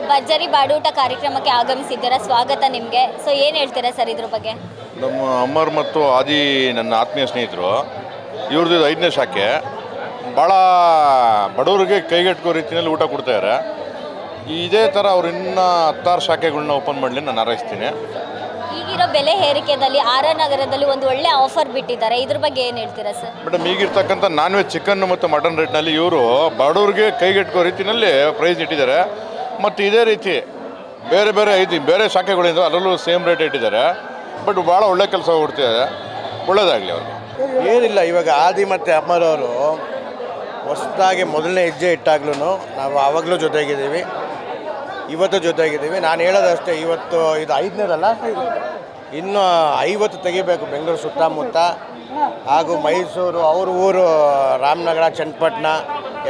ಭರ್ಜರಿ ಬಾಡೂಟ ಕಾರ್ಯಕ್ರಮಕ್ಕೆ ಆಗಮಿಸಿದ್ದೀರಾ, ಸ್ವಾಗತ ನಿಮಗೆ. ಸೊ ಏನು ಹೇಳ್ತೀರಾ ಸರ್ ಇದ್ರ ಬಗ್ಗೆ? ನಮ್ಮ ಅಮರ್ ಮತ್ತು ಆದಿ ನನ್ನ ಆತ್ಮೀಯ ಸ್ನೇಹಿತರು, ಇವ್ರದ್ದು 5ನೇ ಶಾಖೆ. ಭಾಳ ಬಡವರಿಗೆ ಕೈಗೆಟುಕೋ ರೀತಿಯಲ್ಲಿ ಊಟ ಕೊಡ್ತಾಯಿದ್ದಾರೆ. ಇದೇ ಥರ ಅವ್ರು ಇನ್ನೂ 10 ಶಾಖೆಗಳನ್ನ ಓಪನ್ ಮಾಡಲಿ ನಾನು ಹಾರೈಸ್ತೀನಿ. ಈಗಿರೋ ಬೆಲೆ ಏರಿಕೆಯಲ್ಲಿ ಆರ್.ಆರ್. ನಗರದಲ್ಲಿ ಒಂದು ಒಳ್ಳೆ ಆಫರ್ ಬಿಟ್ಟಿದ್ದಾರೆ, ಇದ್ರ ಬಗ್ಗೆ ಏನು ಹೇಳ್ತೀರಾ ಸರ್? ಮೇಡಮ್, ಈಗಿರ್ತಕ್ಕಂಥ ನಾನ್ ವೆಜ್ ಚಿಕನ್ ಮತ್ತು ಮಟನ್ ರೇಟ್ನಲ್ಲಿ ಇವರು ಬಡವ್ರಿಗೆ ಕೈಗೆಟುಕೋ ರೀತಿಯಲ್ಲಿ ಪ್ರೈಸ್ ಇಟ್ಟಿದ್ದಾರೆ. ಮತ್ತು ಇದೇ ರೀತಿ ಬೇರೆ ಬೇರೆ ಬೇರೆ ಶಾಖೆಗಳಿಂದ ಅದರಲ್ಲೂ ಸೇಮ್ ರೇಟ್ ಇಟ್ಟಿದ್ದಾರೆ. ಬಟ್ ಭಾಳ ಒಳ್ಳೆ ಕೆಲಸ ಕೊಡ್ತಿದ್ದಾರೆ, ಒಳ್ಳೇದಾಗಲಿ ಅವ್ರಿಗೆ. ಏನಿಲ್ಲ, ಇವಾಗ ಆದಿ ಮತ್ತು ಅಮರ್ ಅವರು ಹೊಸದಾಗಿ ಮೊದಲನೇ ಹೆಜ್ಜೆ ಇಟ್ಟಾಗ್ಲೂ ನಾವು ಆವಾಗಲೂ ಜೊತೆಗಿದ್ದೀವಿ, ಇವತ್ತು ಜೊತೆಗಿದ್ದೀವಿ. ನಾನು ಹೇಳೋದಷ್ಟೇ, ಇವತ್ತು ಇದು 5ನೇದಲ್ಲ, ಇನ್ನೂ 50 ತೆಗಿಬೇಕು ಬೆಂಗಳೂರು ಸುತ್ತಮುತ್ತ ಹಾಗೂ ಮೈಸೂರು, ಅವ್ರ ಊರು ರಾಮನಗರ, ಚನ್ನಪಟ್ಟಣ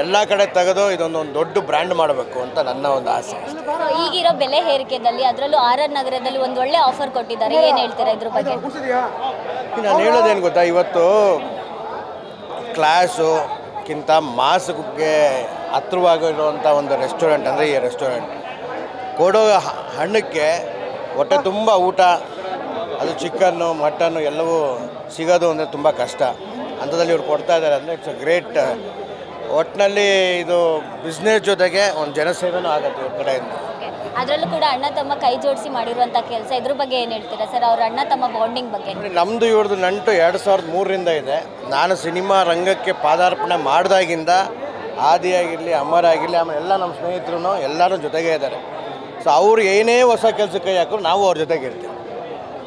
ಎಲ್ಲ ಕಡೆ ತೆಗೆದು ಇದೊಂದು ದೊಡ್ಡ ಬ್ರ್ಯಾಂಡ್ ಮಾಡಬೇಕು ಅಂತ ನನ್ನ ಒಂದು ಆಸೆ. ಈಗಿರೋ ಬೆಲೆ ಏರಿಕೆಯಲ್ಲಿ ಅದರಲ್ಲೂ ಆರ್.ಆರ್. ನಗರದಲ್ಲಿ ಒಂದು ಒಳ್ಳೆ ಆಫರ್ ಕೊಟ್ಟಿದ್ದಾರೆ, ಏನು ಹೇಳ್ತೀರಾ ಇದ್ರ ಬಗ್ಗೆ? ನಾನು ಹೇಳೋದೇನು ಗೊತ್ತಾ, ಇವತ್ತು ಕ್ಲಾಸುಕ್ಕಿಂತ ಮಾಸ್ಗೆ ಹತ್ರವಾಗಿರುವಂಥ ಒಂದು ರೆಸ್ಟೋರೆಂಟ್ ಅಂದರೆ ಈ ರೆಸ್ಟೋರೆಂಟ್. ಕೊಡೋ ಹಣ್ಣಕ್ಕೆ ಹೊಟ್ಟೆ ತುಂಬ ಊಟ, ಅದು ಚಿಕನ್ನು ಮಟನ್ನು ಎಲ್ಲವೂ ಸಿಗೋದು ಅಂದರೆ ತುಂಬ ಕಷ್ಟ. ಅಂಥದ್ರಲ್ಲಿ ಇವ್ರು ಕೊಡ್ತಾ ಇದ್ದಾರೆ ಅಂದರೆ ಇಟ್ಸ್ ಅ ಗ್ರೇಟ್. ಒಟ್ಟಿನಲ್ಲಿ ಇದು ಬಿಸ್ನೆಸ್ ಜೊತೆಗೆ ಒಂದು ಜನಸೇವೆನೂ ಆಗುತ್ತೆ ಇವ್ರ ಕಡೆಯಿಂದ. ಅದರಲ್ಲೂ ಕೂಡ ಅಣ್ಣ ತಮ್ಮ ಕೈ ಜೋಡಿಸಿ ಮಾಡಿರುವಂಥ ಕೆಲಸ, ಇದ್ರ ಬಗ್ಗೆ ಏನು ಹೇಳ್ತೀರಾ ಸರ್? ಅವ್ರ ಅಣ್ಣ ತಮ್ಮ ಬಾಂಡಿಂಗ್ ಬಗ್ಗೆ. ನಮ್ಮದು ಇವ್ರದ್ದು ನಂಟು 2003ರಿಂದ ಇದೆ. ನಾನು ಸಿನಿಮಾ ರಂಗಕ್ಕೆ ಪಾದಾರ್ಪಣೆ ಮಾಡಿದಾಗಿಂದ ಆದಿಯಾಗಿರಲಿ, ಅಮರ್ ಆಗಿರಲಿ, ಆಮೇಲೆ ಎಲ್ಲ ನಮ್ಮ ಸ್ನೇಹಿತರು ಎಲ್ಲರೂ ಜೊತೆಗೇ ಇದ್ದಾರೆ. ಸೊ ಅವ್ರು ಏನೇ ಹೊಸ ಕೆಲಸಕ್ಕೆ ಕೈ ಹಾಕಿದ್ರು ನಾವು ಅವ್ರ ಜೊತೆಗೆ ಇರ್ತೀವಿ.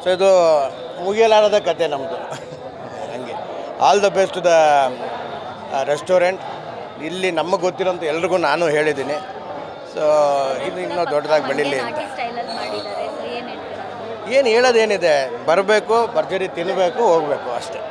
ಸೊ ಇದು ಮುಗಿಯಲಾರದ ಕತೆ ನಮ್ಮದು. ಹಾಗೆ all the best the restaurant. ಇಲ್ಲಿ ನಮಗೆ ಗೊತ್ತಿರೋಂಥ ಎಲ್ರಿಗೂ ನಾನು ಹೇಳಿದ್ದೀನಿ. ಸೊ ಇದು ಇನ್ನೂ ದೊಡ್ಡದಾಗಿ ಬೆಳೀಲಿ ಅಂತ. ಏನು ಹೇಳೋದೇನಿದೆ, ಬರಬೇಕು, ಭರ್ಜರಿ ತಿನ್ನಬೇಕು, ಹೋಗಬೇಕು ಅಷ್ಟೇ.